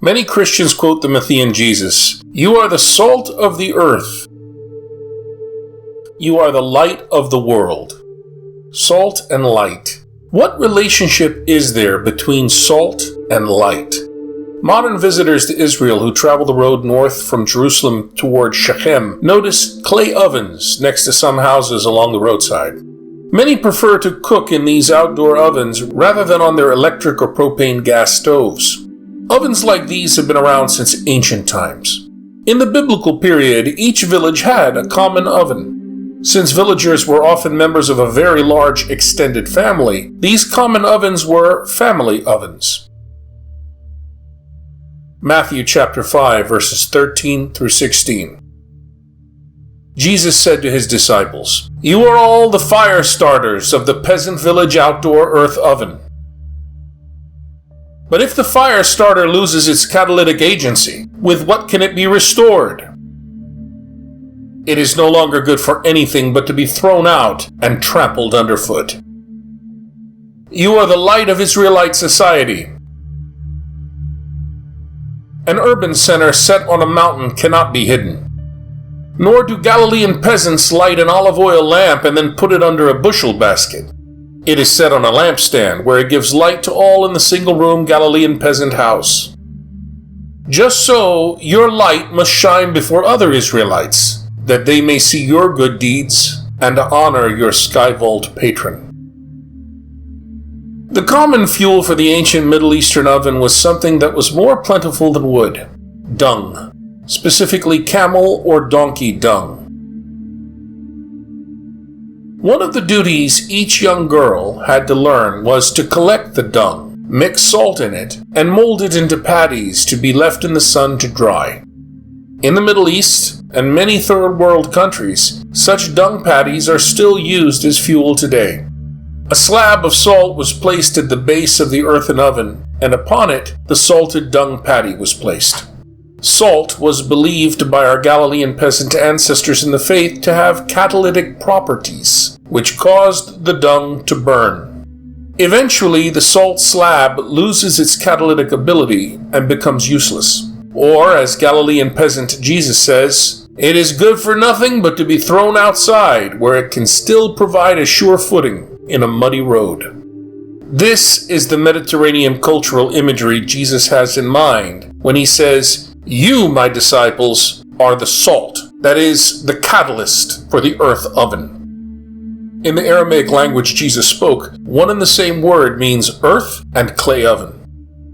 Many Christians quote the Matthean Jesus, "You are the salt of the earth. You are the light of the world." Salt and light. What relationship is there between salt and light? Modern visitors to Israel who travel the road north from Jerusalem toward Shechem notice clay ovens next to some houses along the roadside. Many prefer to cook in these outdoor ovens rather than on their electric or propane gas stoves. Ovens like these have been around since ancient times. In the biblical period, each village had a common oven. Since villagers were often members of a very large extended family, these common ovens were family ovens. Matthew chapter 5, verses 13 through 16. Jesus said to his disciples, "You are all the fire starters of the peasant village outdoor earth oven. But if the fire starter loses its catalytic agency, with what can it be restored? It is no longer good for anything but to be thrown out and trampled underfoot. You are the light of Israelite society. An urban center set on a mountain cannot be hidden. Nor do Galilean peasants light an olive oil lamp and then put it under a bushel basket. It is set on a lampstand where it gives light to all in the single-room Galilean peasant house. Just so, your light must shine before other Israelites, that they may see your good deeds and honor your sky vault patron." The common fuel for the ancient Middle Eastern oven was something that was more plentiful than wood: dung, specifically camel or donkey dung. One of the duties each young girl had to learn was to collect the dung, mix salt in it, and mold it into patties to be left in the sun to dry. In the Middle East and many third world countries, such dung patties are still used as fuel today. A slab of salt was placed at the base of the earthen oven, and upon it the salted dung patty was placed. Salt was believed by our Galilean peasant ancestors in the faith to have catalytic properties, which caused the dung to burn. Eventually, the salt slab loses its catalytic ability and becomes useless. Or, as Galilean peasant Jesus says, "It is good for nothing but to be thrown outside, where it can still provide a sure footing in a muddy road." This is the Mediterranean cultural imagery Jesus has in mind when he says, "You, my disciples, are the salt," that is, the catalyst for the earth oven. In the Aramaic language Jesus spoke, one and the same word means earth and clay oven.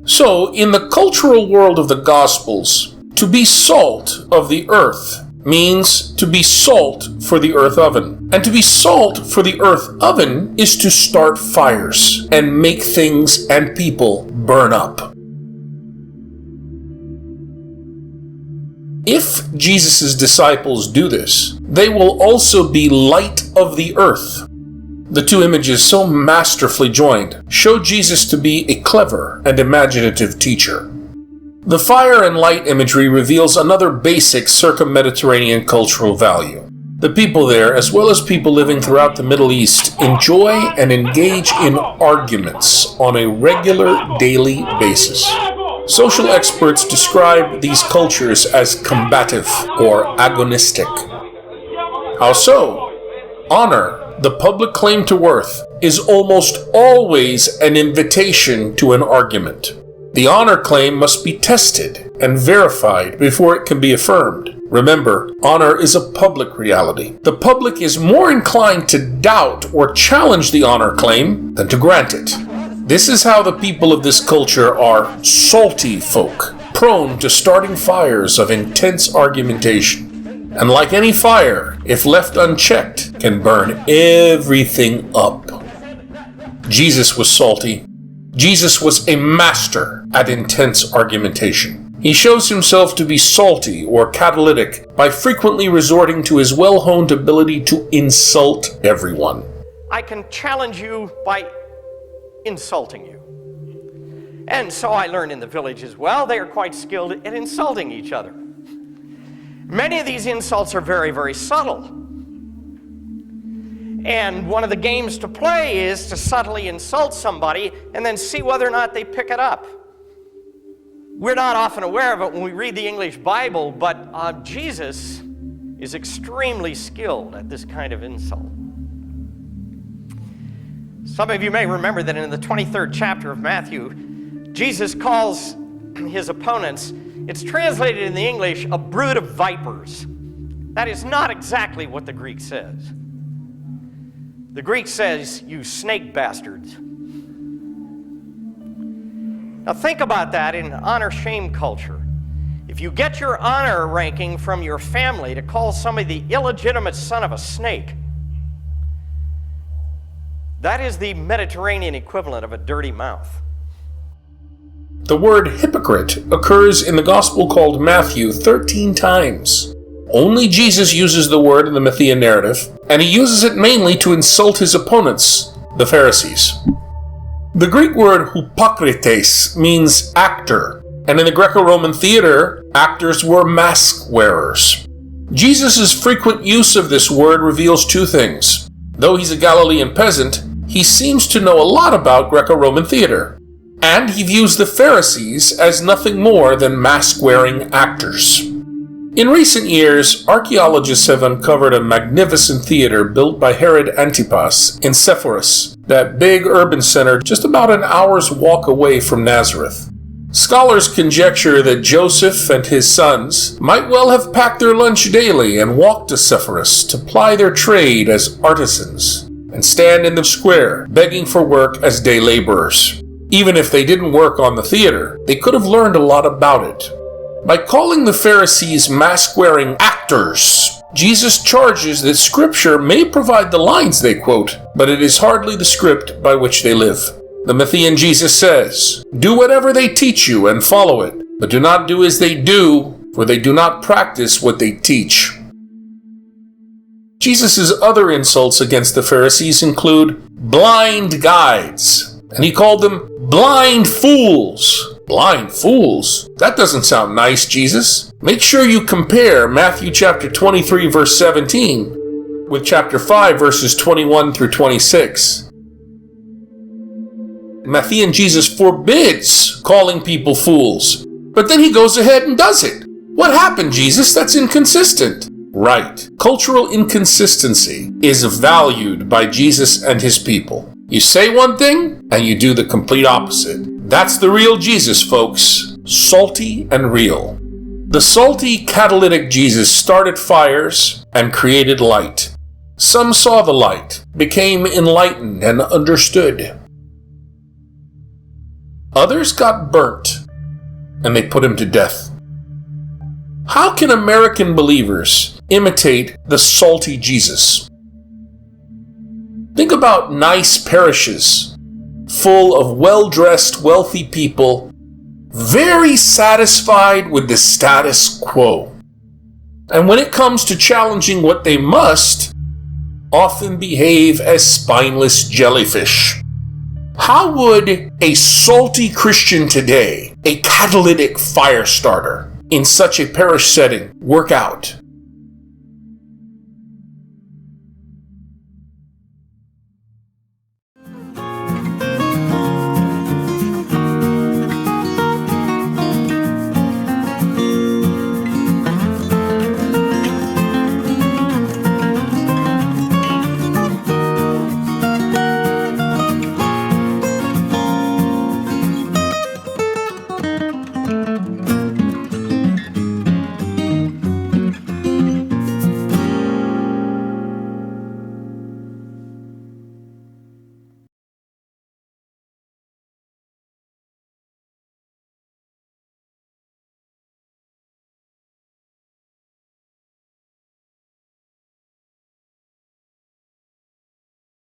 So, in the cultural world of the Gospels, to be salt of the earth means to be salt for the earth oven. And to be salt for the earth oven is to start fires and make things and people burn up. If Jesus' disciples do this, they will also be light of the earth. The two images, so masterfully joined, show Jesus to be a clever and imaginative teacher. The fire and light imagery reveals another basic circum-Mediterranean cultural value. The people there, as well as people living throughout the Middle East, enjoy and engage in arguments on a regular, daily basis. Social experts describe these cultures as combative or agonistic. How so? Honor, the public claim to worth, is almost always an invitation to an argument. The honor claim must be tested and verified before it can be affirmed. Remember, honor is a public reality. The public is more inclined to doubt or challenge the honor claim than to grant it. This is how the people of this culture are salty folk, prone to starting fires of intense argumentation. And like any fire, if left unchecked, can burn everything up. Jesus was salty. Jesus was a master at intense argumentation. He shows himself to be salty or catalytic by frequently resorting to his well-honed ability to insult everyone. I can challenge you by insulting you. And so I learned in the village as well, they are quite skilled at insulting each other. Many of these insults are very, very subtle. And one of the games to play is to subtly insult somebody and then see whether or not they pick it up. We're not often aware of it when we read the English Bible, but Jesus is extremely skilled at this kind of insult. Some of you may remember that in the 23rd chapter of Matthew, Jesus calls his opponents, it's translated in the English, a brood of vipers. That is not exactly what the Greek says. The Greek says, you snake bastards. Now think about that in honor-shame culture. If you get your honor ranking from your family to call somebody the illegitimate son of a snake, that is the Mediterranean equivalent of a dirty mouth. The word hypocrite occurs in the gospel called Matthew 13 times. Only Jesus uses the word in the Matthean narrative, and he uses it mainly to insult his opponents, the Pharisees. The Greek word hypokrites means actor, and in the Greco-Roman theater, actors were mask wearers. Jesus' frequent use of this word reveals two things. Though he's a Galilean peasant, he seems to know a lot about Greco-Roman theater, and he views the Pharisees as nothing more than mask-wearing actors. In recent years, archaeologists have uncovered a magnificent theater built by Herod Antipas in Sepphoris, that big urban center just about an hour's walk away from Nazareth. Scholars conjecture that Joseph and his sons might well have packed their lunch daily and walked to Sepphoris to ply their trade as artisans and stand in the square begging for work as day laborers. Even if they didn't work on the theater, they could have learned a lot about it. By calling the Pharisees mask-wearing actors, Jesus charges that Scripture may provide the lines they quote, but it is hardly the script by which they live. The Matthean Jesus says, "Do whatever they teach you and follow it, but do not do as they do, for they do not practice what they teach." Jesus' other insults against the Pharisees include blind guides, and he called them blind fools. Blind fools? That doesn't sound nice, Jesus. Make sure you compare Matthew chapter 23 verse 17 with chapter 5 verses 21 through 26. Matthean Jesus forbids calling people fools, but then he goes ahead and does it. What happened, Jesus? That's inconsistent. Right. Cultural inconsistency is valued by Jesus and his people. You say one thing, and you do the complete opposite. That's the real Jesus, folks. Salty and real. The salty, catalytic Jesus started fires and created light. Some saw the light, became enlightened and understood. Others got burnt, and they put him to death. How can American believers imitate the salty Jesus? Think about nice parishes full of well-dressed, wealthy people, very satisfied with the status quo. And when it comes to challenging what they must, often behave as spineless jellyfish. How would a salty Christian today, a catalytic fire starter, in such a parish setting work out?